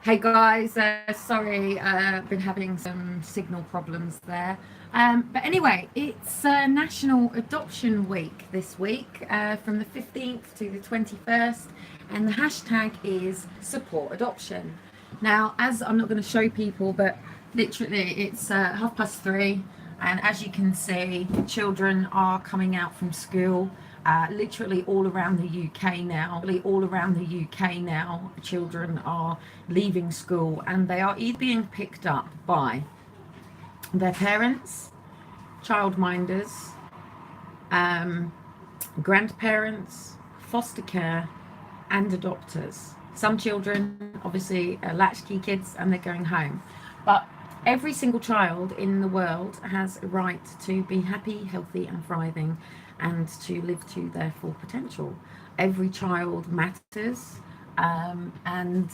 Hey guys, sorry, been having some signal problems there. But anyway, it's National Adoption Week this week, from the 15th to the 21st, and the hashtag is support adoption. Now, as I'm not going to show people, but literally it's 3:30, and as you can see, children are coming out from school. Literally all around the UK now, children are leaving school and they are either being picked up by their parents, childminders, um, grandparents, foster care, and adopters. Some children, obviously, are latchkey kids and they're going home. But every single child in the world has a right to be happy, healthy, and thriving and to live to their full potential. Every child matters. And,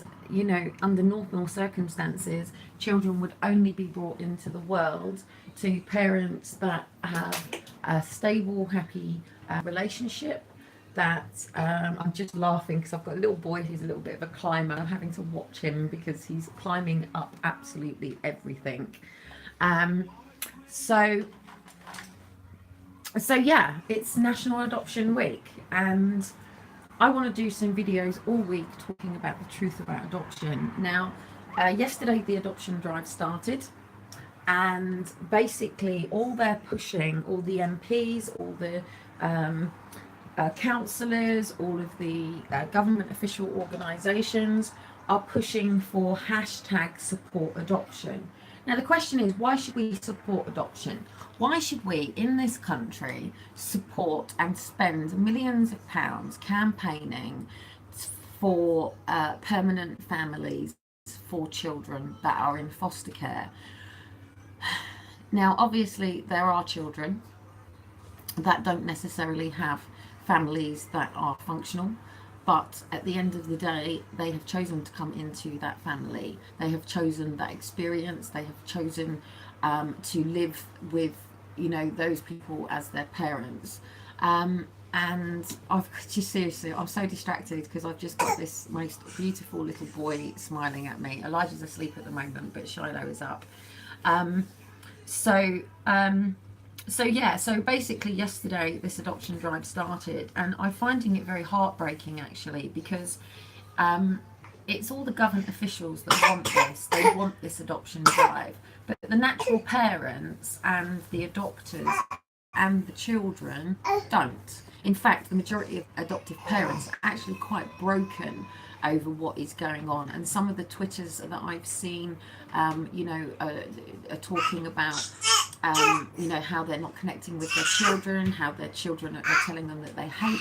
under normal circumstances, children would only be brought into the world to parents that have a stable, happy relationship. That I'm just laughing because I've got a little boy who's a little bit of a climber. I'm having to watch him because he's climbing up absolutely everything. Um, so, so yeah, it's National Adoption Week, and I want to do some videos all week talking about the truth about adoption. Now, yesterday the adoption drive started, and basically all they're pushing, all the MPs, all the councillors, all of the government official organisations are pushing for hashtag support adoption. Now, the question is, why should we support adoption? Why should we, in this country, support and spend millions of pounds campaigning for permanent families for children that are in foster care? Now, obviously, there are children that don't necessarily have families that are functional, but at the end of the day, they have chosen to come into that family. They have chosen that experience. They have chosen to live with, those people as their parents. And I've just seriously, I'm so distracted because I've just got this most beautiful little boy smiling at me. Elijah's asleep at the moment, but Shiloh is up. Um, so, um, so basically yesterday this adoption drive started, and I'm finding it very heartbreaking actually, because it's all the government officials that want this. They want this adoption drive, but the natural parents and the adopters and the children don't. In fact, the majority of adoptive parents are actually quite broken over what is going on. And some of the Twitters that I've seen, are talking about, how they're not connecting with their children, how their children are telling them that they hate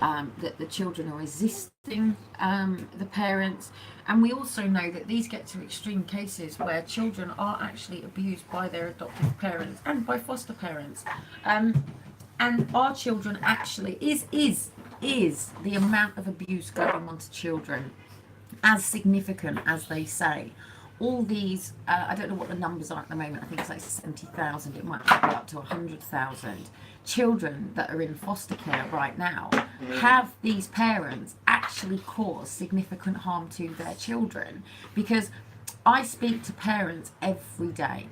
them, that the children are resisting the parents. And we also know that these get to extreme cases where children are actually abused by their adoptive parents and by foster parents. And our children actually is the amount of abuse going on to children as significant as they say. All these, I don't know what the numbers are at the moment. I think it's like 70,000. It might be up to 100,000 children that are in foster care right now. Have these parents actually caused significant harm to their children? Because I speak to parents every day.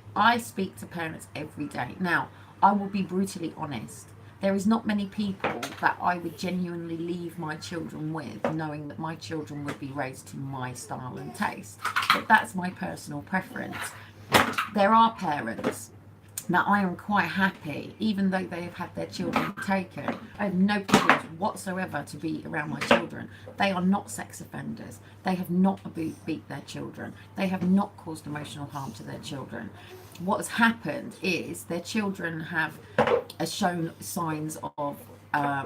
Now, I will be brutally honest. There is not many people that I would genuinely leave my children with, knowing that my children would be raised to my style and taste. But that's my personal preference. There are parents that I am quite happy, even though they have had their children taken. I have no problems whatsoever to be around my children. They are not sex offenders. They have not beat their children. They have not caused emotional harm to their children. What has happened is their children have shown signs of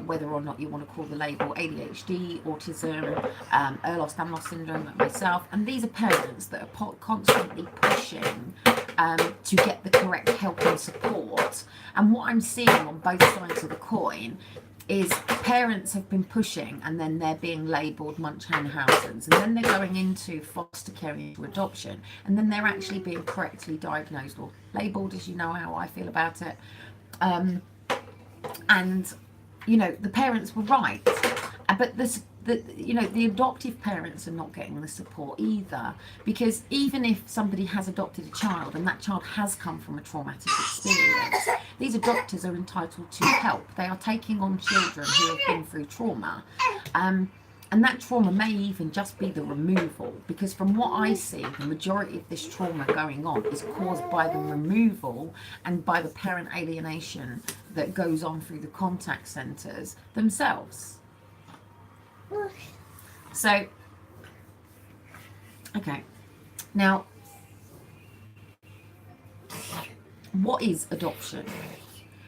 whether or not you want to call the label ADHD, autism, Ehlers-Danlos syndrome, like myself. And these are parents that are constantly pushing to get the correct help and support. And what I'm seeing on both sides of the coin is parents have been pushing, and then they're being labelled Munchausen-Hausens, and then they're going into foster care, into adoption, and then they're actually being correctly diagnosed or labelled, as you know how I feel about it. And the parents were right, but the adoptive parents are not getting the support either, because even if somebody has adopted a child and that child has come from a traumatic experience, these adopters are entitled to help. They are taking on children who have been through trauma, and that trauma may even just be the removal, because from what I see, the majority of this trauma going on is caused by the removal and by the parent alienation that goes on through the contact centres themselves. So, okay, now, what is adoption?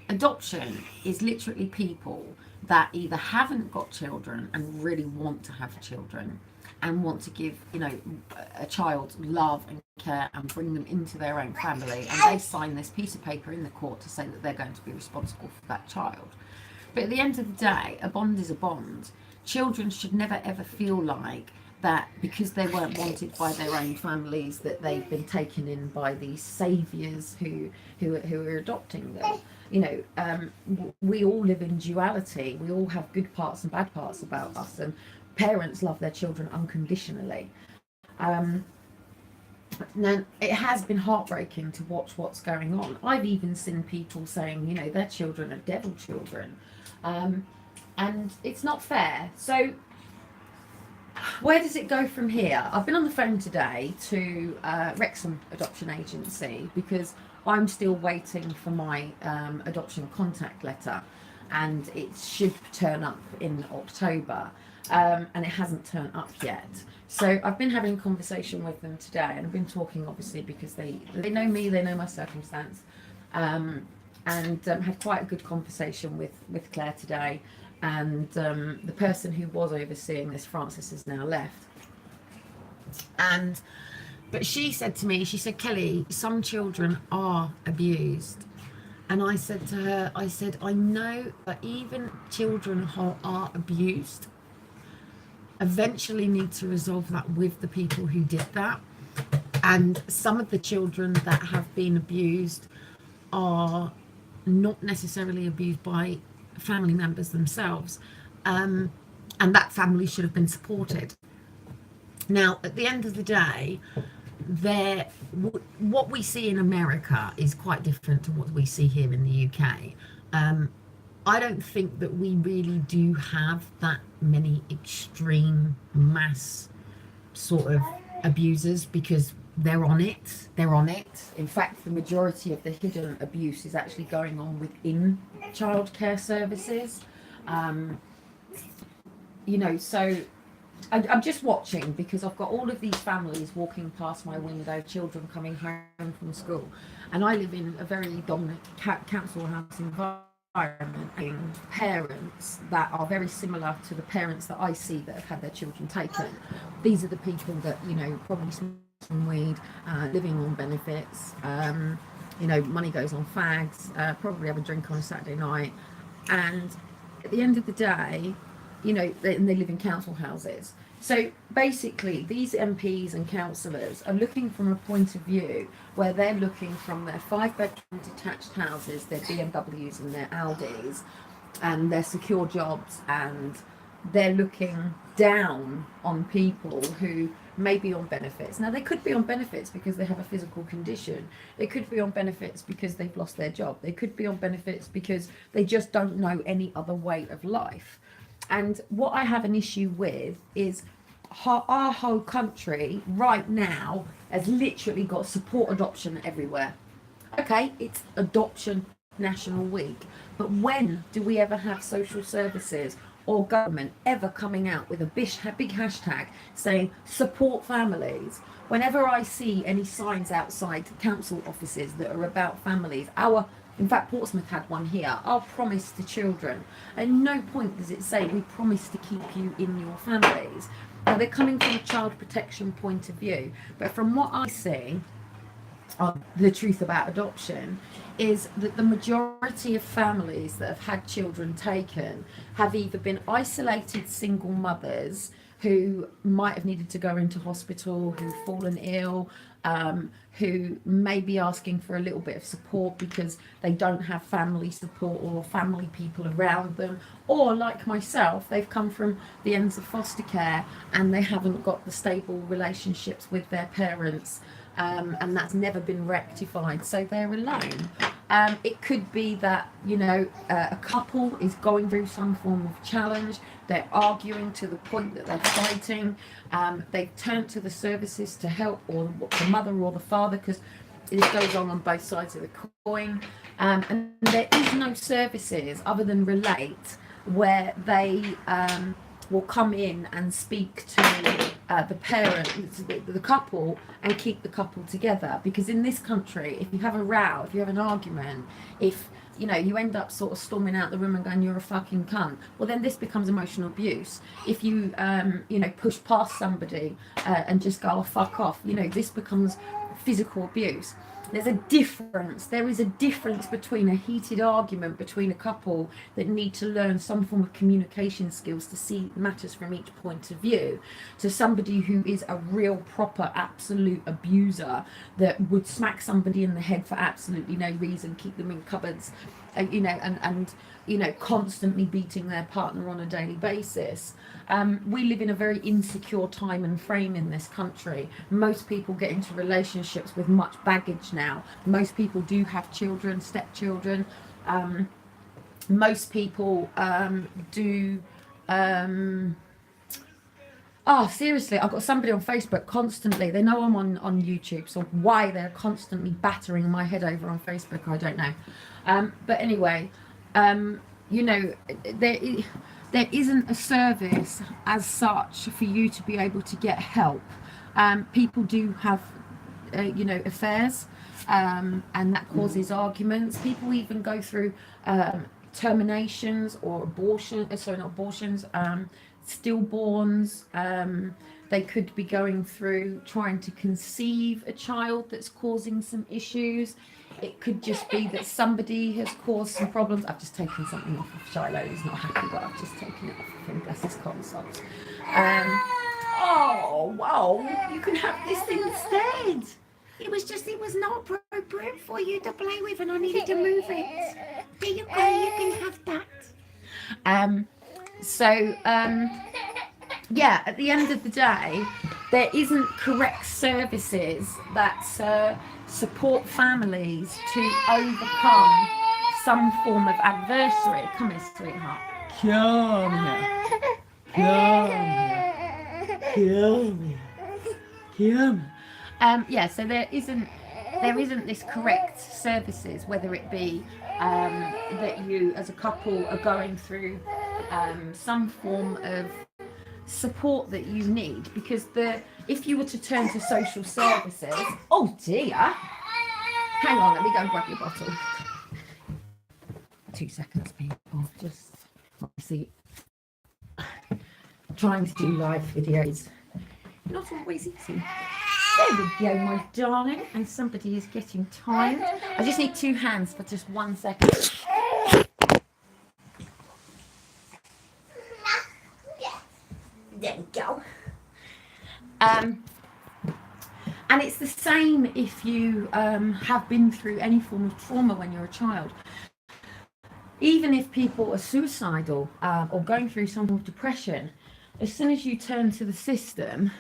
Adoption is literally people that either haven't got children and really want to have children and want to give, a child love and care and bring them into their own family, and they sign this piece of paper in the court to say that they're going to be responsible for that child. But at the end of the day, a bond is a bond. Children should never ever feel like that because they weren't wanted by their own families, that they've been taken in by these saviours who are adopting them. We all live in duality. We all have good parts and bad parts about us, and parents love their children unconditionally. Now, it has been heartbreaking to watch what's going on. I've even seen people saying, their children are devil children, and it's not fair. So where does it go from here? I've been on the phone today to Wrexham Adoption Agency, because I'm still waiting for my adoption contact letter, and it should turn up in October, and it hasn't turned up yet. So I've been having a conversation with them today, and I've been talking, obviously, because they know me, they know my circumstance, and had quite a good conversation with Claire today. And the person who was overseeing this, Frances, has now left. But she said to me, she said, Kelly, some children are abused. And I said to her, I know that even children who are abused eventually need to resolve that with the people who did that. And some of the children that have been abused are not necessarily abused by family members themselves, and that family should have been supported. Now, at the end of the day, what we see in America is quite different to what we see here in the UK. I don't think that we really do have that many extreme mass sort of abusers, because they're on it. In fact, the majority of the hidden abuse is actually going on within childcare services. So I'm just watching, because I've got all of these families walking past my window, children coming home from school, and I live in a very dominant council house environment, parents that are very similar to the parents that I see that have had their children taken. These are the people that, probably smoking weed, living on benefits, money goes on fags, probably have a drink on a Saturday night, and at the end of the day, they live in council houses. So basically, these MPs and councillors are looking from a point of view where they're looking from their 5-bedroom detached houses, their BMWs and their Audis, and their secure jobs, and they're looking down on people who may be on benefits. Now, they could be on benefits because they have a physical condition. They could be on benefits because they've lost their job. They could be on benefits because they just don't know any other way of life. And what I have an issue with is our whole country right now has literally got support adoption everywhere. Okay, it's Adoption National Week, but when do we ever have social services or government ever coming out with a big hashtag saying support families? Whenever I see any signs outside council offices that are about families, in fact, Portsmouth had one here, our promise to children. At no point does it say we promise to keep you in your families. Now, they're coming from a child protection point of view, but from what I see, the truth about adoption is that the majority of families that have had children taken have either been isolated single mothers who might have needed to go into hospital, who've fallen ill, who may be asking for a little bit of support because they don't have family support or family people around them, or like myself, they've come from the ends of foster care and they haven't got the stable relationships with their parents, and that's never been rectified, so they're alone. It could be that, you know, a couple is going through some form of challenge, they're arguing to the point that they're fighting, they've turned to the services to help, or the mother or the father, because this goes on both sides of the coin, and there is no services other than Relate where they will come in and speak to the parent, the couple, and keep the couple together. Because in this country, if you have a row, if you have an argument, if you know you end up sort of storming out the room and going, "You're a fucking cunt," well, then this becomes emotional abuse. If you you know, push past somebody and just go, "Oh, fuck off," you know, this becomes physical abuse. There is a difference between a heated argument between a couple that need to learn some form of communication skills to see matters from each point of view, to somebody who is a real proper absolute abuser that would smack somebody in the head for absolutely no reason, keep them in cupboards, you know, and you know, constantly beating their partner on a daily basis. We live in a very insecure time and frame in this country. Most people get into relationships with much baggage now. Most people do have children, stepchildren. Most people do. Oh, seriously, I've got somebody on Facebook constantly. They know I'm on YouTube, so why they're constantly battering my head over on Facebook, I don't know. But anyway, you know, there isn't a service as such for you to be able to get help. People do have, you know, affairs, and that causes arguments. People even go through terminations or stillborns. They could be going through trying to conceive a child that's causing some issues. It could just be that somebody has caused some problems. I've just taken something off of Shiloh. He's not happy, but I've just taken it off of him. Bless his consoles. Oh, wow. You can have this thing instead. It was not appropriate for you to play with, and I needed to move it. There you go. You can have that. Yeah, at the end of the day, there isn't correct services that support families to overcome some form of adversity. Come here, sweetheart. Come here. Yeah, so there isn't this correct services, whether it be that you as a couple are going through some form of support that you need, because if you were to turn to social services, oh dear, hang on, let me go and grab your bottle. 2 seconds, people, just obviously trying to do live videos, not always easy. There we go, my darling, and somebody is getting tired. I just need 2 hands for just 1 second. There we go. And it's the same if you have been through any form of trauma when you're a child. Even if people are suicidal or going through some form of depression, as soon as you turn to the system,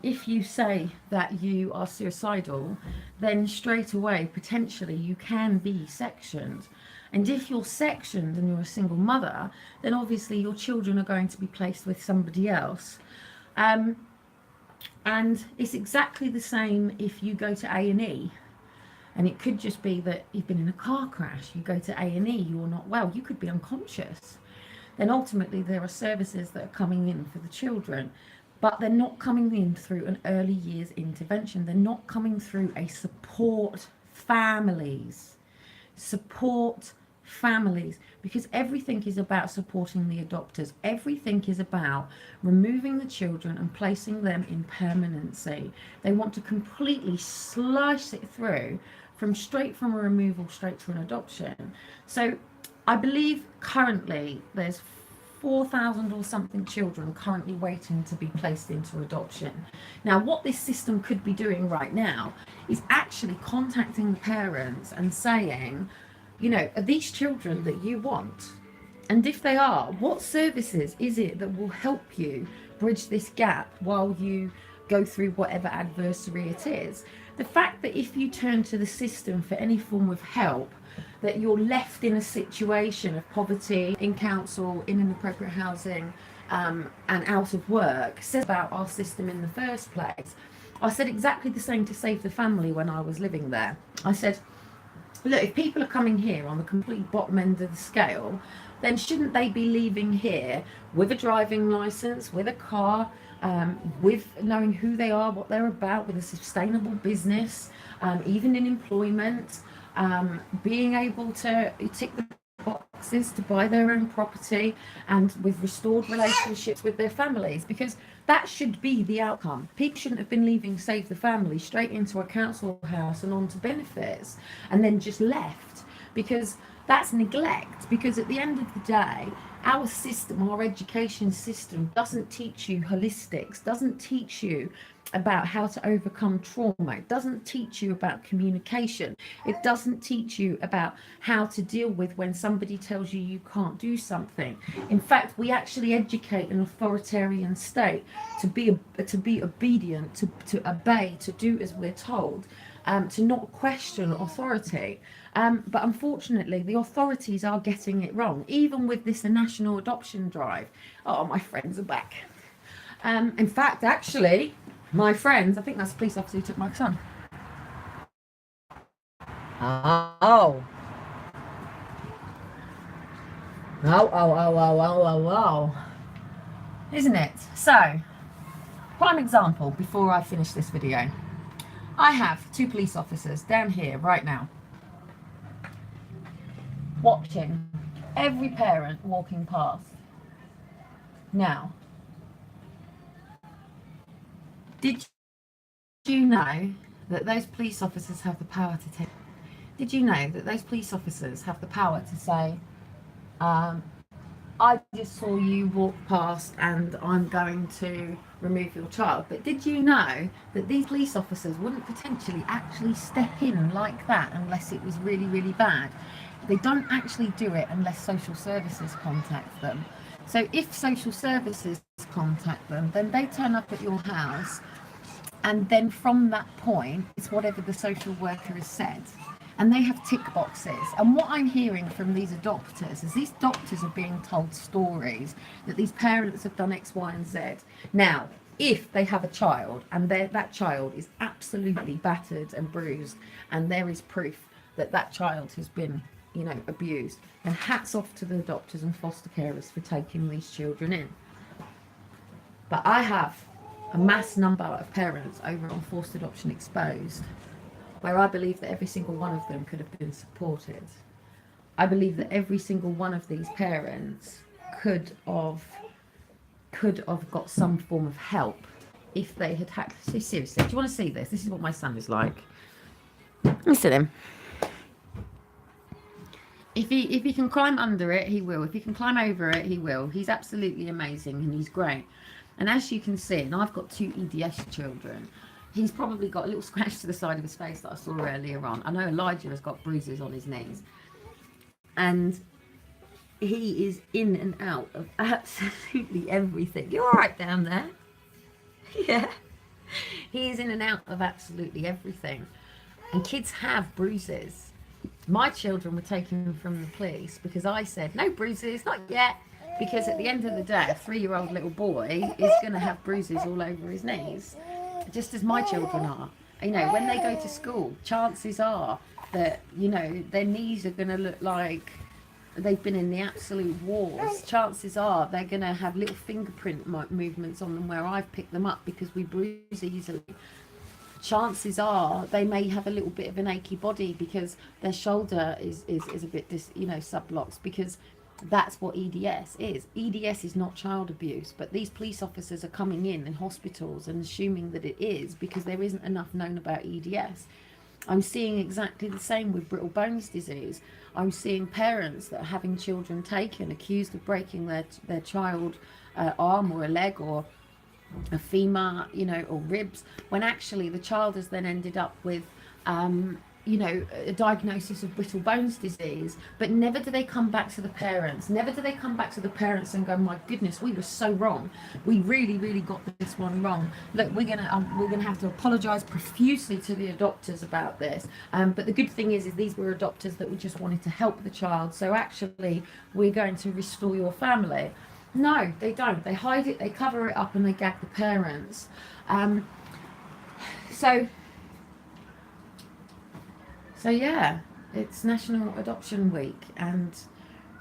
if you say that you are suicidal, then straight away, potentially, you can be sectioned. And if you're sectioned and you're a single mother, then obviously your children are going to be placed with somebody else. And it's exactly the same if you go to A&E. And it could just be that you've been in a car crash, you go to A&E, you're not well, you could be unconscious. Then ultimately there are services that are coming in for the children, but they're not coming in through an early years intervention. They're not coming through a support families, because everything is about supporting the adopters. Everything is about removing the children and placing them in permanency. They want to completely slice it through straight from a removal straight to an adoption. So I believe currently there's 4,000 or something children currently waiting to be placed into adoption. Now, what this system could be doing right now is actually contacting the parents and saying, you know, are these children that you want? And if they are, what services is it that will help you bridge this gap while you go through whatever adversary it is? The fact that if you turn to the system for any form of help, that you're left in a situation of poverty, in council, in inappropriate housing, and out of work, says about our system in the first place. I said exactly the same to Save the Family when I was living there. I said, look, if people are coming here on the complete bottom end of the scale, then shouldn't they be leaving here with a driving license, with a car, with knowing who they are, what they're about, with a sustainable business, even in employment, being able to tick the boxes to buy their own property, and with restored relationships with their families, because that should be the outcome. People shouldn't have been leaving Save the Family straight into a council house and on to benefits and then just left, because that's neglect. Because at the end of the day, our system, our education system, doesn't teach you holistics, doesn't teach you about how to overcome trauma. It doesn't teach you about communication. It doesn't teach you about how to deal with when somebody tells you you can't do something. In fact, we actually educate an authoritarian state to be obedient, to obey, to do as we're told, to not question authority. But unfortunately, the authorities are getting it wrong, even with this national adoption drive. Oh, my friends are back. In fact, actually, my friends, I think that's the police officer who took my son. Oh. Oh. Isn't it? So, prime example, before I finish this video. I have 2 police officers down here right now, watching every parent walking past. Now, did you know that those police officers have the power to take? Did you know that those police officers have the power to say, I just saw you walk past and I'm going to remove your child? But did you know that these police officers wouldn't potentially actually step in like that unless it was really, really bad? They don't actually do it unless social services contact them. So if social services contact them, then they turn up at your house, and then from that point, it's whatever the social worker has said. And they have tick boxes. And what I'm hearing from these adopters is these doctors are being told stories that these parents have done X, Y, and Z. Now, if they have a child and that child is absolutely battered and bruised, and there is proof that that child has been, you know, abused, then hats off to the doctors and foster carers for taking these children in. But I have a mass number of parents over on Forced Adoption Exposed, where I believe that every single one of them could have been supported. I believe that every single one of these parents could have got some form of help if they had had. So seriously, do you want to see this? This is what my son is like. Listen to him. If he can climb under it, he will. If he can climb over it, he will. He's absolutely amazing and he's great. And as you can see, and I've got 2 EDS children, he's probably got a little scratch to the side of his face that I saw earlier on. I know Elijah has got bruises on his knees. And he is in and out of absolutely everything. You all right down there? Yeah. He is in and out of absolutely everything. And kids have bruises. My children were taken from the police because I said, no bruises, not yet. Because at the end of the day, a 3-year-old little boy is going to have bruises all over his knees, just as my children are. You know, when they go to school, chances are that, you know, their knees are going to look like they've been in the absolute wars. Chances are they're going to have little fingerprint movements on them where I've picked them up because we bruise easily. Chances are they may have a little bit of an achy body because their shoulder is a bit, subluxed, because That's what EDS is. EDS is not child abuse, but these police officers are coming in hospitals and assuming that it is because there isn't enough known about EDS. I'm seeing exactly the same with brittle bones disease. I'm seeing parents that are having children taken accused of breaking their child arm or a leg or a femur, or ribs, when actually the child has then ended up with a diagnosis of brittle bones disease. But never do they come back to the parents. Never do they come back to the parents and go, my goodness, we were so wrong. We really, really got this one wrong. Look, we're gonna have to apologise profusely to the adopters about this. But the good thing is these were adopters that just wanted to help the child. So actually, we're going to restore your family. No, they don't. They hide it, they cover it up, and they gag the parents. So yeah, it's National Adoption Week, and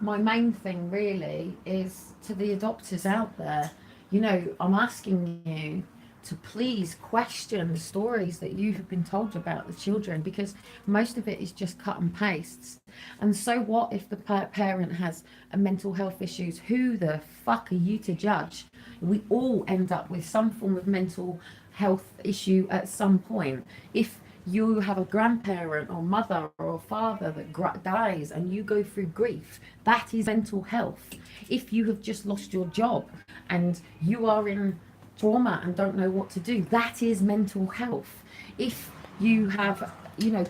my main thing really is to the adopters out there. I'm asking you to please question the stories that you have been told about the children, because most of it is just cut and pastes. And so what if the parent has a mental health issues? Who the fuck are you to judge? We all end up with some form of mental health issue at some point. If you have a grandparent or mother or father that dies and you go through grief, that is mental health. If you have just lost your job and you are in trauma and don't know what to do, that is mental health. If you have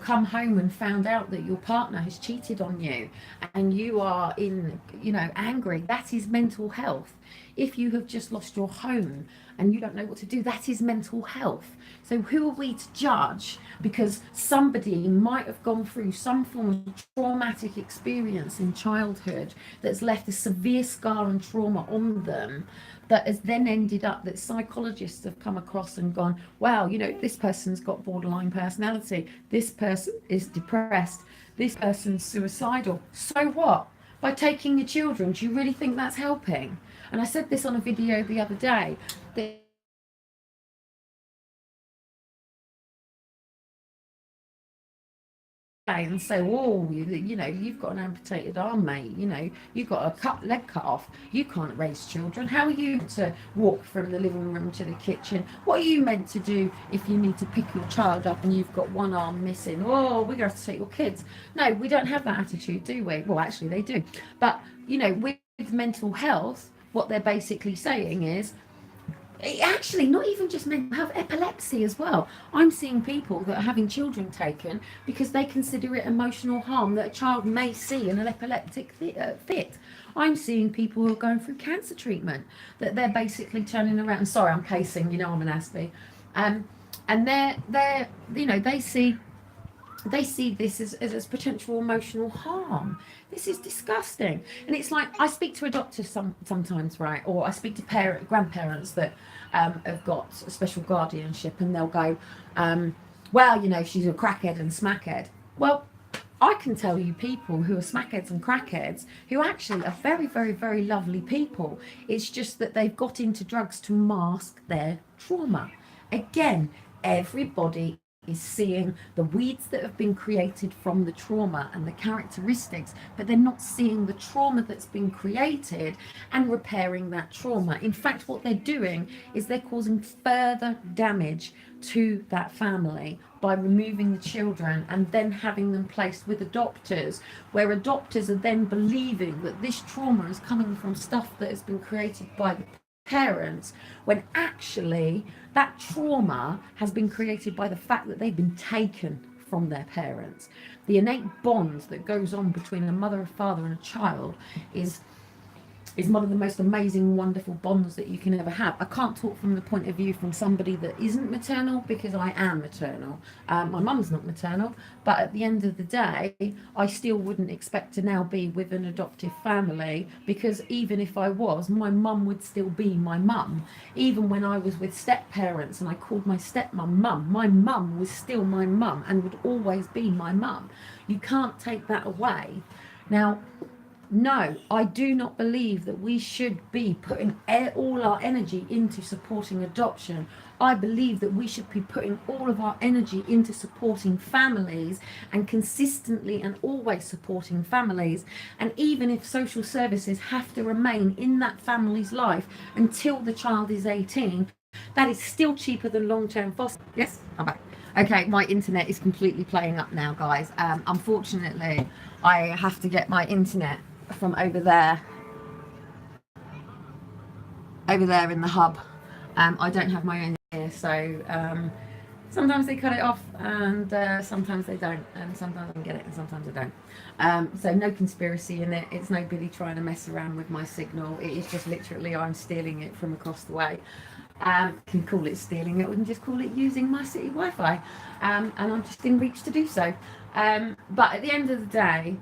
come home and found out that your partner has cheated on you and you are angry, that is mental health. If you have just lost your home and you don't know what to do, that is mental health. So who are we to judge because somebody might have gone through some form of traumatic experience in childhood that's left a severe scar and trauma on them, that has then ended up, that psychologists have come across and gone, wow, this person's got borderline personality, this person is depressed, this person's suicidal. So what? By taking your children, do you really think that's helping? And I said this on a video the other day, that and say, oh, you've got an amputated arm, mate, you've got a leg cut off, you can't raise children, how are you to walk from the living room to the kitchen? What are you meant to do if you need to pick your child up and you've got one arm missing? Oh, we're going to take your kids. No, we don't have that attitude, do we? Well, actually they do. But with mental health, what they're basically saying is, actually not even just mental health, epilepsy as well. I'm seeing people that are having children taken because they consider it emotional harm that a child may see in an epileptic fit. I'm seeing people who are going through cancer treatment that they're basically turning around. Sorry, I'm casing, I'm an Aspie. And they're they see this as potential emotional harm. This is disgusting. And it's like, I speak to a doctor sometimes, right? Or I speak to grandparents that have got a special guardianship, and they'll go, well, she's a crackhead and smackhead. Well, I can tell you people who are smackheads and crackheads who actually are very, very, very lovely people. It's just that they've got into drugs to mask their trauma. Again, everybody is seeing the weeds that have been created from the trauma and the characteristics, but they're not seeing the trauma that's been created and repairing that trauma. In fact, what they're doing is they're causing further damage to that family by removing the children and then having them placed with adopters, where adopters are then believing that this trauma is coming from stuff that has been created by the parents, when actually that trauma has been created by the fact that they've been taken from their parents. The innate bond that goes on between a mother, a father, and a child is one of the most amazing, wonderful bonds that you can ever have. I can't talk from the point of view from somebody that isn't maternal, because I am maternal. My mum's not maternal, but at the end of the day, I still wouldn't expect to now be with an adoptive family, because even if I was, my mum would still be my mum. Even when I was with step parents and I called my stepmum mum, my mum was still my mum and would always be my mum. You can't take that away. Now, No, I do not believe that we should be putting all our energy into supporting adoption. I believe that we should be putting all of our energy into supporting families and consistently and always supporting families. And even if social services have to remain in that family's life until the child is 18, that is still cheaper than long-term foster. Yes, I'm back. Okay, my internet is completely playing up now, guys. Unfortunately, I have to get my internet from over there in the hub. I don't have my own here, so sometimes they cut it off and sometimes they don't, and sometimes I can get it and sometimes I don't. So no conspiracy in it. It's nobody trying to mess around with my signal. It is just literally I'm stealing it from across the way. Can call it stealing it, we can just call it using my city Wi-Fi, and I'm just in reach to do so. But at the end of the day,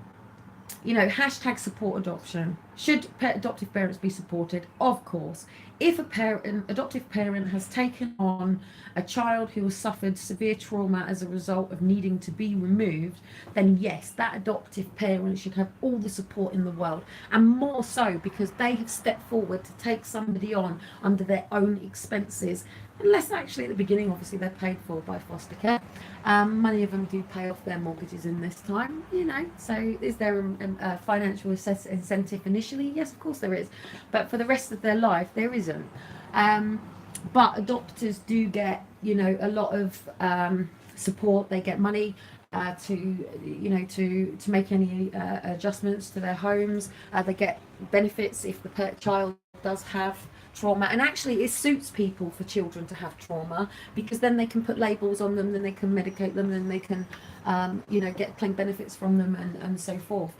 you know, hashtag support adoption. Should adoptive parents be supported? Of course. If an adoptive parent has taken on a child who has suffered severe trauma as a result of needing to be removed, then yes, that adoptive parent should have all the support in the world, and more so because they have stepped forward to take somebody on under their own expenses, unless actually at the beginning obviously they're paid for by foster care. Many of them do pay off their mortgages in this time, you know, so is there a financial incentive initially? Yes, of course there is, but for the rest of their life there isn't. But adopters do get, you know, a lot of support. They get money to make any adjustments to their homes. They get benefits if the child does have trauma, and actually it suits people for children to have trauma, because then they can put labels on them, then they can medicate them, then they can get claim benefits from them, and so forth.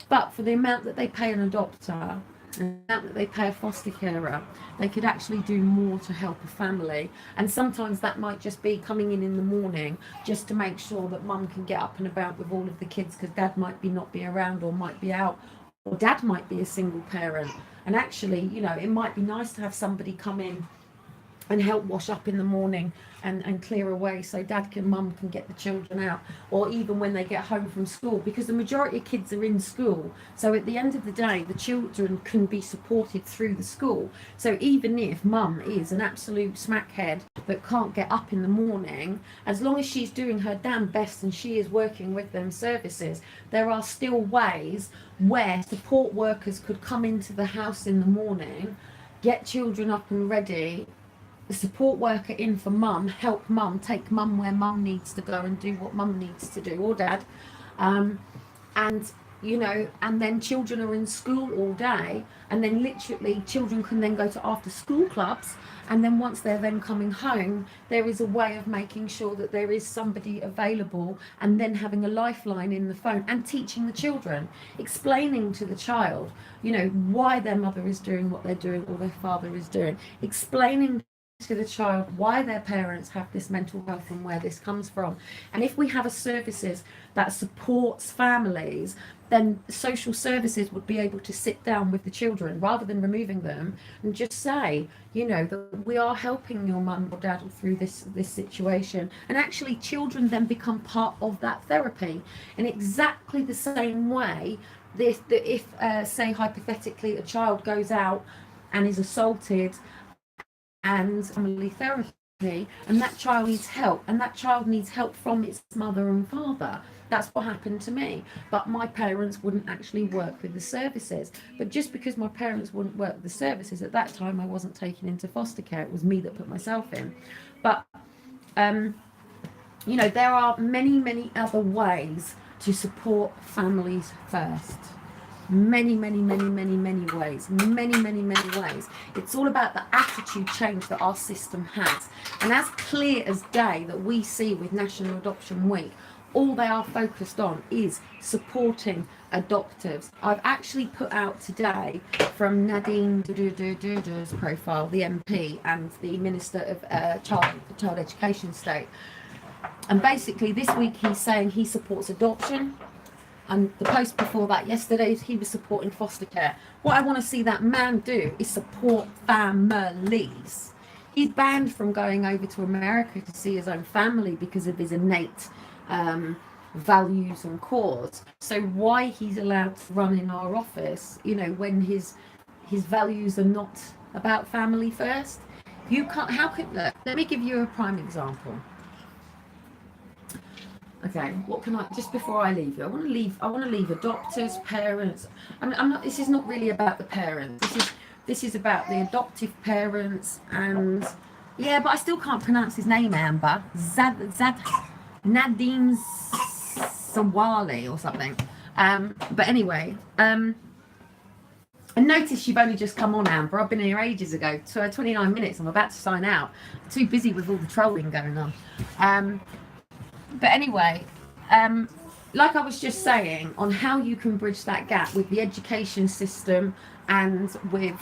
But for the amount that they pay an adopter, the amount that they pay a foster carer, they could actually do more to help a family. And sometimes that might just be coming in the morning just to make sure that mum can get up and about with all of the kids, because dad might not be around or might be out, or dad might be a single parent. And actually, you know, it might be nice to have somebody come in and help wash up in the morning and clear away so mum can get the children out, or even when they get home from school, because the majority of kids are in school. So at the end of the day, the children can be supported through the school. So even if mum is an absolute smackhead that can't get up in the morning, as long as she's doing her damn best and she is working with them services, there are still ways where support workers could come into the house in the morning, get children up and ready, the support worker in for mum, help mum, take mum where mum needs to go and do what mum needs to do, or dad, and you know, and then children are in school all day, and then literally children can then go to after school clubs, and then once they're then coming home, there is a way of making sure that there is somebody available, and then having a lifeline in the phone, and teaching the children, explaining to the child, you know, why their mother is doing what they're doing or their father is doing, explaining to the child why their parents have this mental health and where this comes from. And if we have a services that supports families, then social services would be able to sit down with the children rather than removing them, and just say, you know, that we are helping your mum or dad through this situation. And actually children then become part of that therapy in exactly the same way if say hypothetically a child goes out and is assaulted and family therapy, and that child needs help, and that child needs help from its mother and father. That's what happened to me. But my parents wouldn't actually work with the services. But just because my parents wouldn't work with the services, at that time I wasn't taken into foster care. It was me that put myself in. But you know, there are many other ways to support families first. Many ways. Many ways. It's all about the attitude change that our system has. And as clear as day that we see with National Adoption Week, all they are focused on is supporting adoptives. I've actually put out today from Nadine Dudu's profile, the MP and the Minister of Child Education State. And basically this week he's saying he supports adoption. And the post before that yesterday, he was supporting foster care. What I want to see that man do is support families. He's banned from going over to America to see his own family because of his innate values and cause. So why he's allowed to run in our office, you know, when his values are not about family first? You can't. How could look? Let me give you a prime example. Okay, what can I, just before I leave you, I want to leave adopters, parents. I'm not, this is not really about the parents. This is about the adoptive parents, and yeah, but I still can't pronounce his name, Amber. Nadim Sawali or something. But anyway, and notice you've only just come on, Amber. I've been here ages ago. So 29 minutes. I'm about to sign out. I'm too busy with all the trolling going on. But anyway, like I was just saying, on how you can bridge that gap with the education system and with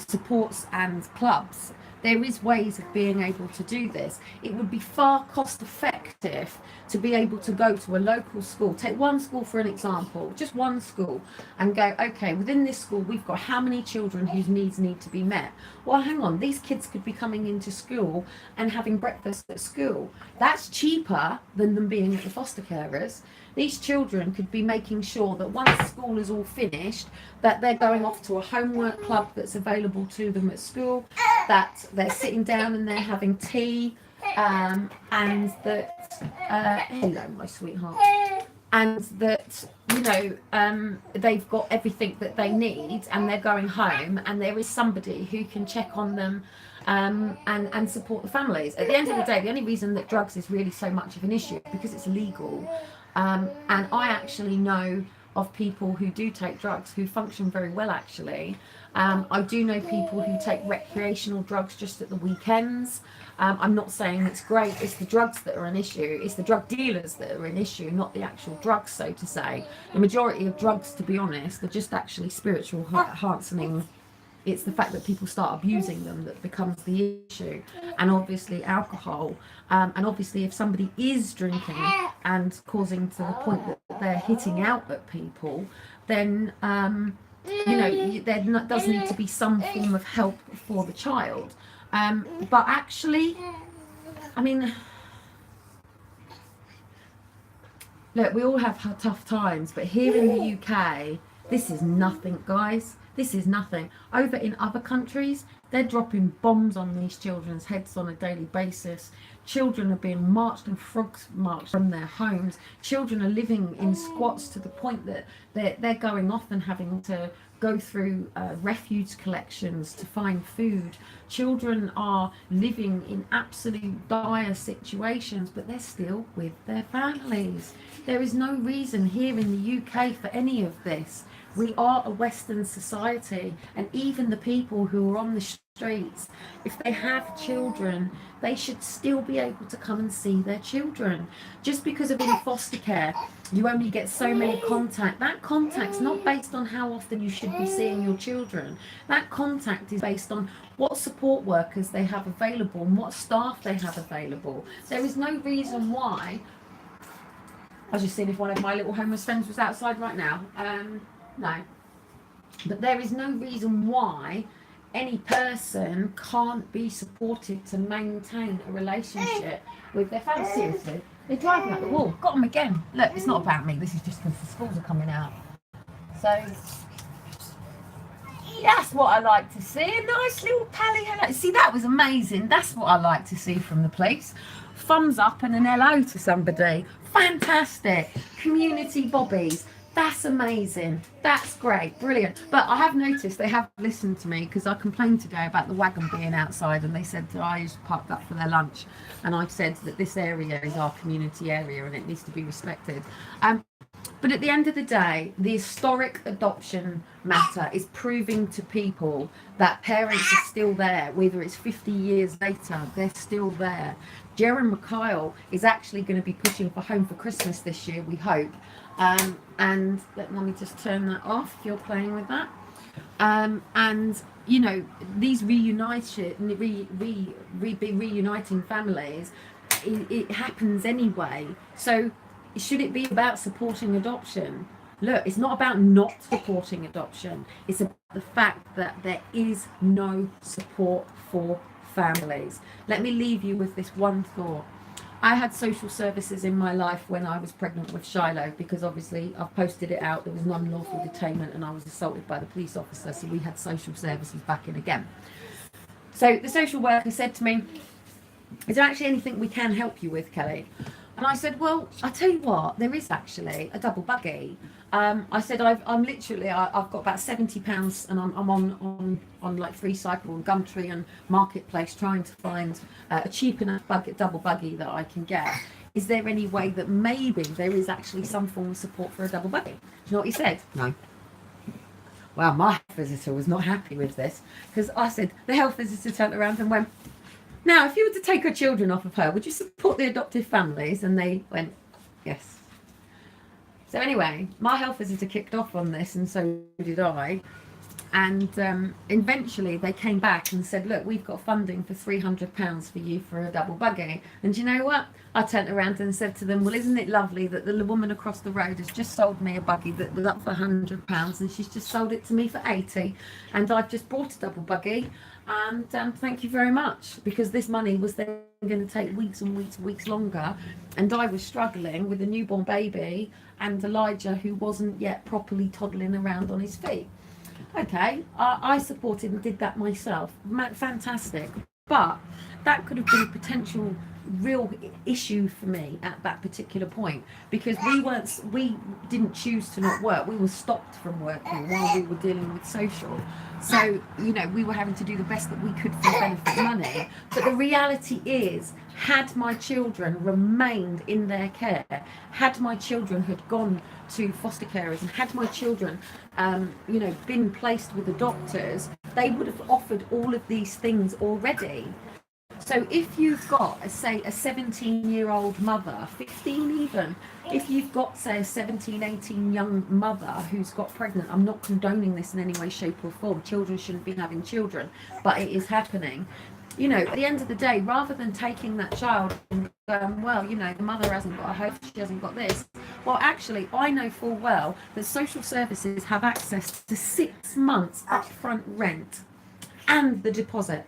supports and clubs, there is ways of being able to do this. It would be far cost effective to be able to go to a local school, take one school for an example, just one school, and go, okay, within this school we've got how many children whose needs need to be met. Well, hang on, these kids could be coming into school and having breakfast at school. That's cheaper than them being at the foster carers. These children could be making sure that once school is all finished, that they're going off to a homework club that's available to them at school, that they're sitting down and they're having tea, and that, hello, my sweetheart, and that, you know, they've got everything that they need and they're going home and there is somebody who can check on them and support the families. At the end of the day, the only reason that drugs is really so much of an issue is because it's illegal. And I actually know of people who do take drugs who function very well, actually. I do know people who take recreational drugs just at the weekends. I'm not saying it's great. It's the drugs that are an issue. It's the drug dealers that are an issue, not the actual drugs, so to say. The majority of drugs, to be honest, are just actually spiritual enhancing. It's the fact that people start abusing them that becomes the issue. And obviously alcohol. And obviously if somebody is drinking and causing to the point that they're hitting out at people, then, you know, there does need to be some form of help for the child. But actually, I mean, look, we all have tough times, but here in the UK, this is nothing, guys. This is nothing. Over in other countries, they're dropping bombs on these children's heads on a daily basis. Children are being marched and frogs marched from their homes. Children are living in squats to the point that they're going off and having to go through refuge collections to find food. Children are living in absolute dire situations, but they're still with their families. There is no reason here in the UK for any of this. We are a Western society, and even the people who are on the streets, if they have children, they should still be able to come and see their children. Just because of in foster care, you only get so many contact. That contact's not based on how often you should be seeing your children. That contact is based on what support workers they have available and what staff they have available. There is no reason why. I was just seeing if one of my little homeless friends was outside right now. No, but there is no reason why any person can't be supported to maintain a relationship with their family. Seriously, they're driving up the wall. Got them again. Look, it's not about me. This is just because the schools are coming out. So that's what I like to see. A nice little pally hello. See, that was amazing. That's what I like to see from the police. Thumbs up and an hello to somebody. Fantastic. Community bobbies. That's amazing. That's great. Brilliant. But I have noticed they have listened to me because I complained today about the wagon being outside and they said that I used parked up for their lunch, and I've said that this area is our community area and it needs to be respected. But at the end of the day, the historic adoption matter is proving to people that parents are still there, whether it's 50 years later, they're still there. Jeremy Kyle is actually going to be pushing for Home for Christmas this year, we hope. And let me just turn that off if you're playing with that. And you know, these reuniting families, it happens anyway. So should it be about supporting adoption? Look, it's not about not supporting adoption. It's about the fact that there is no support for families. Let me leave you with this one thought. I had social services in my life when I was pregnant with Shiloh, because obviously I've posted it out. There was an unlawful detainment and I was assaulted by the police officer. So we had social services back in again. So the social worker said to me, is there actually anything we can help you with, Kelly? And I said, well, I tell you what, there is actually a double buggy. I said, I've got about £70 and I'm on like Free Cycle and Gumtree and Marketplace trying to find a cheap enough double buggy that I can get. Is there any way that maybe there is actually some form of support for a double buggy? Do you know what he said? No. Well, my health visitor was not happy with this, because I said, the health visitor turned around and went, now, if you were to take her children off of her, would you support the adoptive families? And they went, yes. So anyway, my health visitor kicked off on this, and so did I. And eventually they came back and said, look, we've got funding for £300 for you for a double buggy. And do you know what? I turned around and said to them, well, isn't it lovely that the woman across the road has just sold me a buggy that was up for £100 and she's just sold it to me for 80, and I've just bought a double buggy. And thank you very much, because this money was then going to take weeks and weeks and weeks longer, and I was struggling with a newborn baby and Elijah, who wasn't yet properly toddling around on his feet. Okay, I supported and did that myself. Fantastic. But that could have been a potential real issue for me at that particular point, because we didn't choose to not work. We were stopped from working while we were dealing with social. So, you know, we were having to do the best that we could for benefit money. But the reality is, had my children remained in their care, had my children had gone to foster carers, and had my children, you know, been placed with the doctors, they would have offered all of these things already. So if you've got, say, a 17-year-old mother, 15 even, if you've got, say, a 17, 18 young mother who's got pregnant, I'm not condoning this in any way, shape or form. Children shouldn't be having children, but it is happening. You know, at the end of the day, rather than taking that child and going, well, you know, the mother hasn't got a home, she hasn't got this. Well, actually, I know full well that social services have access to 6 months upfront rent and the deposit.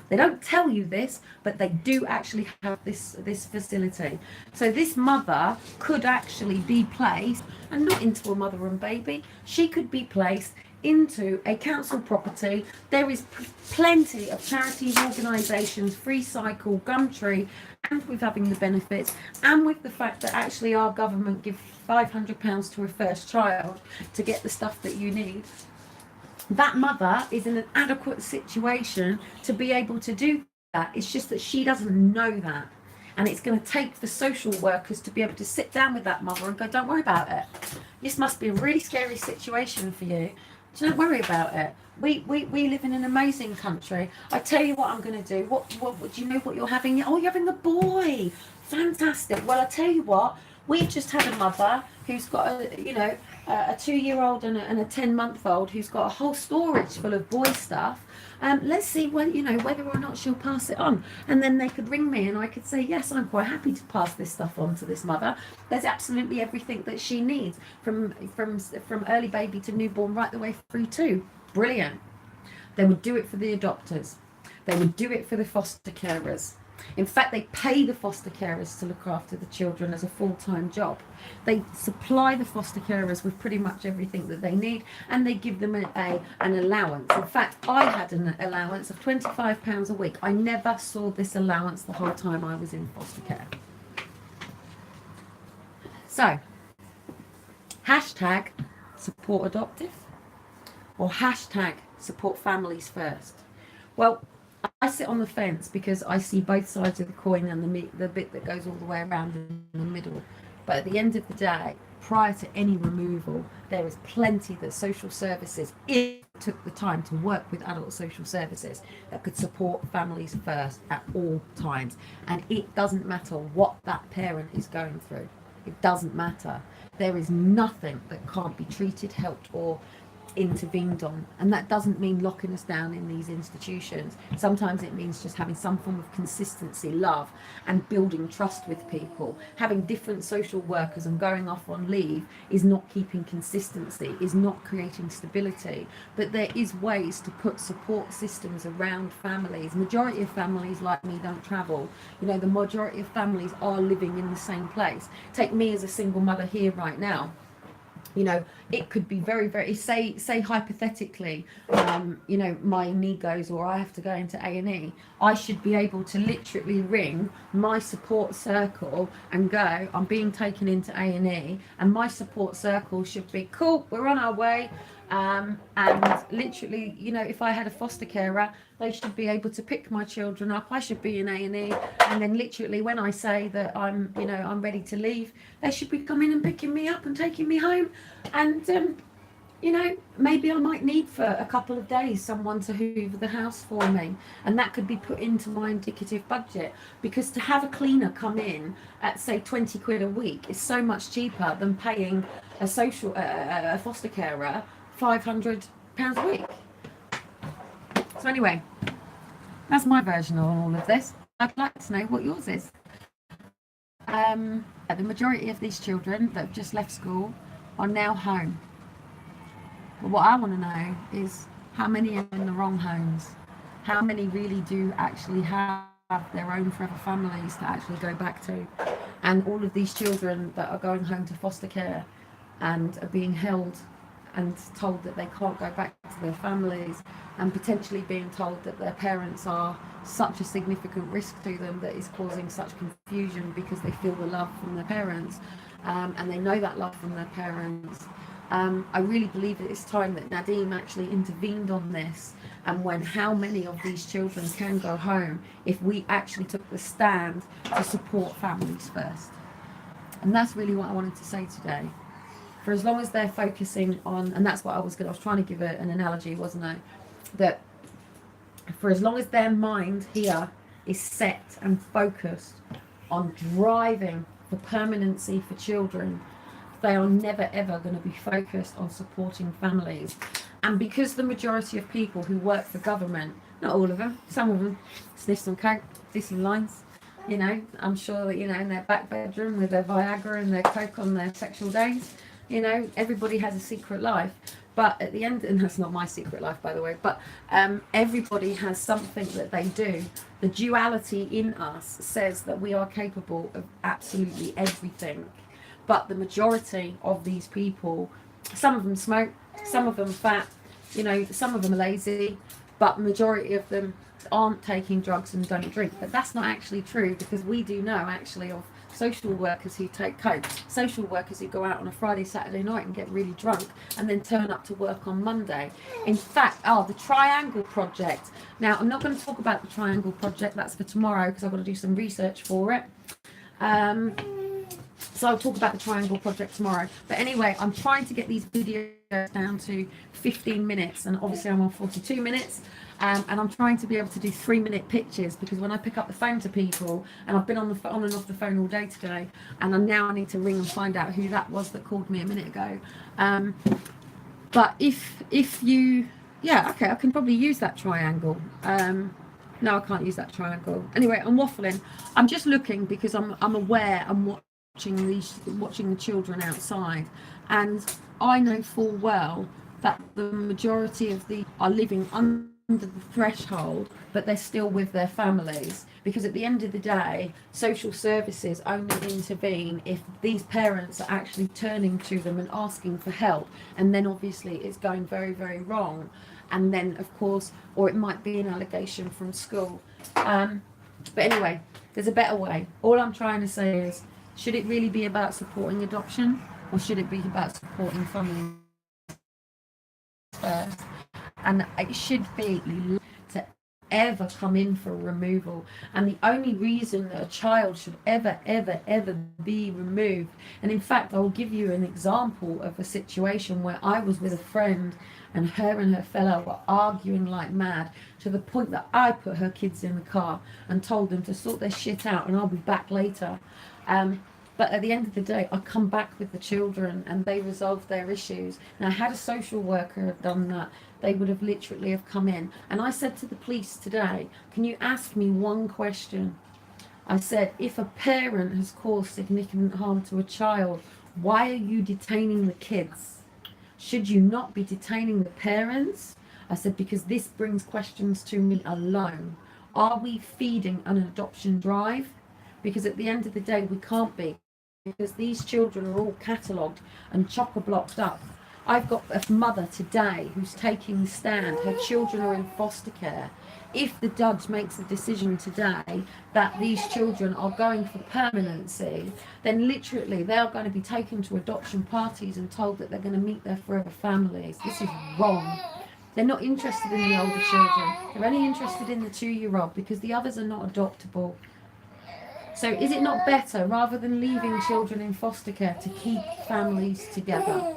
They don't tell you this, but they do actually have this facility. So this mother could actually be placed, and not into a mother and baby, she could be placed into a council property. There is plenty of charities, organisations, Free Cycle, Gumtree, and with having the benefits, and with the fact that actually our government gives £500 to a first child to get the stuff that you need. That mother is in an adequate situation to be able to do that. It's just that she doesn't know that. And it's going to take the social workers to be able to sit down with that mother and go, don't worry about it. This must be a really scary situation for you. Don't worry about it. We live in an amazing country. I tell you what I'm going to do. What do you know what you're having? Oh, you're having a boy. Fantastic. Well, I tell you what, we've just had a mother who's got a 2-year-old and a 10-month-old who's got a whole storage full of boy stuff. Let's see whether or not she'll pass it on. And then they could ring me and I could say, yes, I'm quite happy to pass this stuff on to this mother. There's absolutely everything that she needs, from early baby to newborn right the way through to. Brilliant. They would do it for the adopters. They would do it for the foster carers. In fact, they pay the foster carers to look after the children as a full-time job. They supply the foster carers with pretty much everything that they need, and they give them an allowance. In fact, I had an allowance of £25 a week. I never saw this allowance the whole time I was in foster care. So, hashtag support adoptive, or hashtag support families first. Well, I sit on the fence because I see both sides of the coin and the bit that goes all the way around in the middle. But at the end of the day, prior to any removal, there is plenty that social services, if took the time to work with adult social services, that could support families first at all times. And it doesn't matter what that parent is going through. It doesn't matter. There is nothing that can't be treated, helped, or intervened on. And that doesn't mean locking us down in these institutions. Sometimes it means just having some form of consistency, love, and building trust with people. Having different social workers and going off on leave is not keeping consistency, is not creating stability. But there is ways to put support systems around families. Majority of families like me don't travel. You know, the majority of families are living in the same place. Take me as a single mother here right now. You know, it could be very, very, say hypothetically, you know, my knee goes or I have to go into A&E. I should be able to literally ring my support circle and go, I'm being taken into A&E, and my support circle should be, cool, we're on our way. And literally, you know, if I had a foster carer, they should be able to pick my children up. I should be in A&E, and then literally when I say that I'm, you know, I'm ready to leave, they should be coming and picking me up and taking me home. And you know, maybe I might need for a couple of days someone to hoover the house for me, and that could be put into my indicative budget, because to have a cleaner come in at say 20 quid a week is so much cheaper than paying a foster carer £500 a week. So anyway, that's my version on all of this. I'd like to know what yours is. The majority of these children that have just left school are now home. But what I want to know is how many are in the wrong homes? How many really do actually have their own forever families to actually go back to? And all of these children that are going home to foster care and are being held and told that they can't go back to their families, and potentially being told that their parents are such a significant risk to them that is causing such confusion because they feel the love from their parents, and they know that love from their parents. I really believe that it's time that Nadeem actually intervened on this, and when how many of these children can go home if we actually took the stand to support families first. And that's really what I wanted to say today. For as long as they're focusing on, and that's what I was trying to give an analogy, wasn't I? That for as long as their mind here is set and focused on driving for permanency for children, they are never ever going to be focused on supporting families. And because the majority of people who work for government, not all of them, some of them sniff some coke, do some lines, you know, I'm sure that, you know, in their back bedroom with their Viagra and their coke on their sexual days, you know, everybody has a secret life. But at the end, and that's not my secret life, by the way, but everybody has something that they do. The duality in us says that we are capable of absolutely everything. But the majority of these people, some of them smoke, some of them fat, you know, some of them are lazy, but majority of them aren't taking drugs and don't drink. But that's not actually true, because we do know actually of social workers who take coke, social workers who go out on a Friday, Saturday night and get really drunk and then turn up to work on Monday. In fact, the Triangle Project. Now, I'm not going to talk about the Triangle Project, that's for tomorrow because I've got to do some research for it. So I'll talk about the Triangle Project tomorrow. But anyway, I'm trying to get these videos down to 15 minutes, and obviously I'm on 42 minutes. And I'm trying to be able to do 3-minute pictures, because when I pick up the phone to people, and I've been on and off the phone all day today, and I need to ring and find out who that was that called me a minute ago. But if you, yeah, okay, I can probably use that triangle. No, I can't use that triangle. Anyway, I'm waffling. I'm just looking because I'm aware I'm watching the children outside, and I know full well that the majority of the are living under the threshold, but they're still with their families, because at the end of the day, social services only intervene if these parents are actually turning to them and asking for help, and then obviously it's going very, very wrong, and then of course, or it might be an allegation from school. But anyway, there's a better way. All I'm trying to say is, should it really be about supporting adoption, or should it be about supporting families first? And it should be to ever come in for removal. And the only reason that a child should ever be removed, and in fact I will give you an example of a situation where I was with a friend, and her and her fellow were arguing like mad, to the point that I put her kids in the car and told them to sort their shit out and I'll be back later. But at the end of the day, I come back with the children and they resolve their issues. Now, had a social worker have done that, they would have literally have come in. And I said to the police today, can you ask me one question? I said, if a parent has caused significant harm to a child, why are you detaining the kids? Should you not be detaining the parents? I said, because this brings questions to me alone. Are we feeding an adoption drive? Because at the end of the day, we can't be, because these children are all catalogued and chock-a-blocked up. I've got a mother today who's taking the stand. Her children are in foster care. If the judge makes a decision today that these children are going for permanency, then literally they are going to be taken to adoption parties and told that they're going to meet their forever families. This is wrong. They're not interested in the older children. They're only interested in the 2-year-old because the others are not adoptable. So is it not better, rather than leaving children in foster care, to keep families together?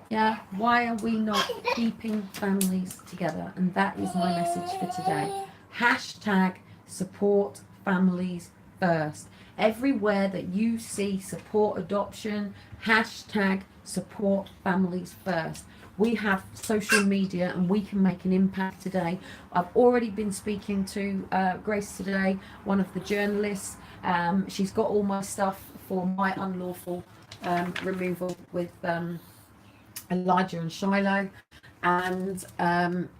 Yeah, why are we not keeping families together? And that is my message for today. Hashtag support families first. Everywhere that you see support adoption, hashtag support families first. We have social media and we can make an impact today. I've already been speaking to Grace today, one of the journalists. She's got all my stuff for my unlawful removal with Elijah and Shiloh, and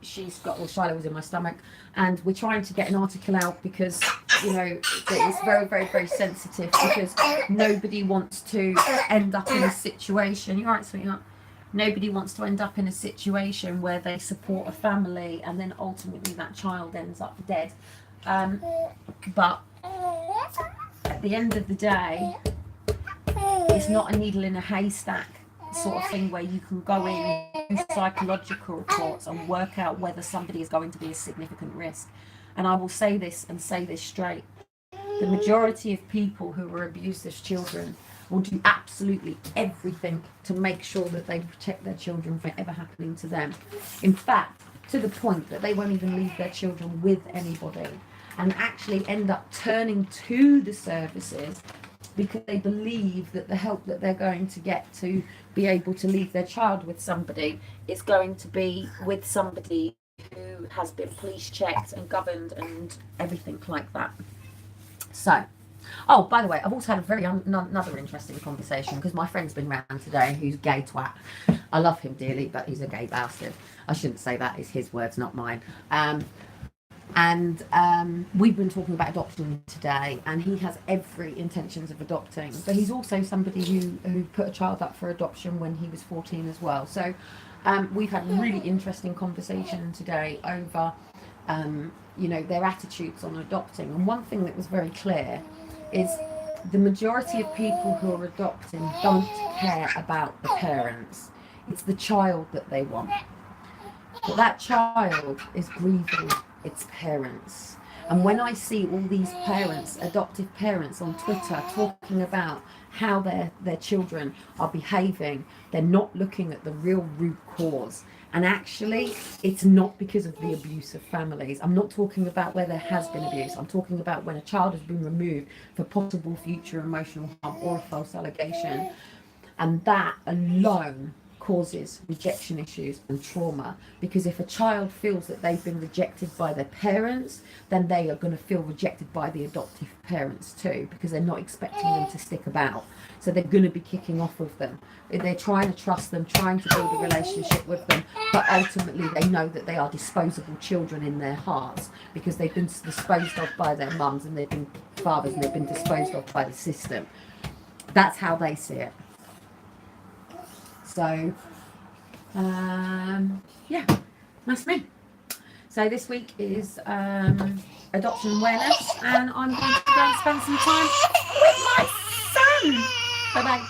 she's got, well, Shiloh was in my stomach, and we're trying to get an article out because, you know, it's very, very, very sensitive, because nobody wants to end up in a situation. You're right, sweetheart. Nobody wants to end up in a situation where they support a family and then ultimately that child ends up dead. But at the end of the day, it's not a needle in a haystack sort of thing where you can go in and do psychological reports and work out whether somebody is going to be a significant risk. And I will say this and say this straight. The majority of people who are abused as children will do absolutely everything to make sure that they protect their children from ever happening to them. In fact, to the point that they won't even leave their children with anybody, and actually end up turning to the services because they believe that the help that they're going to get to be able to leave their child with somebody is going to be with somebody who has been police checked and governed and everything like that. So, oh, by the way, I've also had a very another interesting conversation, because my friend's been round today, who's gay twat. I love him dearly, but he's a gay bastard. I shouldn't say that. It's his words, not mine. And we've been talking about adoption today, and he has every intentions of adopting, but he's also somebody who put a child up for adoption when he was 14 as well. So we've had a really interesting conversation today over you know, their attitudes on adopting. And one thing that was very clear is the majority of people who are adopting don't care about the parents. It's the child that they want. But that child is grieving its parents. And when I see all these parents, adoptive parents on Twitter talking about how their children are behaving, they're not looking at the real root cause. And actually, it's not because of the abuse of families. I'm not talking about where there has been abuse. I'm talking about when a child has been removed for possible future emotional harm or a false allegation. And that alone causes rejection issues and trauma, because if a child feels that they've been rejected by their parents, then they are going to feel rejected by the adoptive parents too, because they're not expecting them to stick about. So they're going to be kicking off with them. They're trying to trust them, trying to build a relationship with them, but ultimately they know that they are disposable children in their hearts, because they've been disposed of by their mums and they've been fathers and they've been disposed of by the system. That's how they see it. So, yeah, that's me. So this week is adoption awareness, and I'm going to go and spend some time with my son. Bye-bye.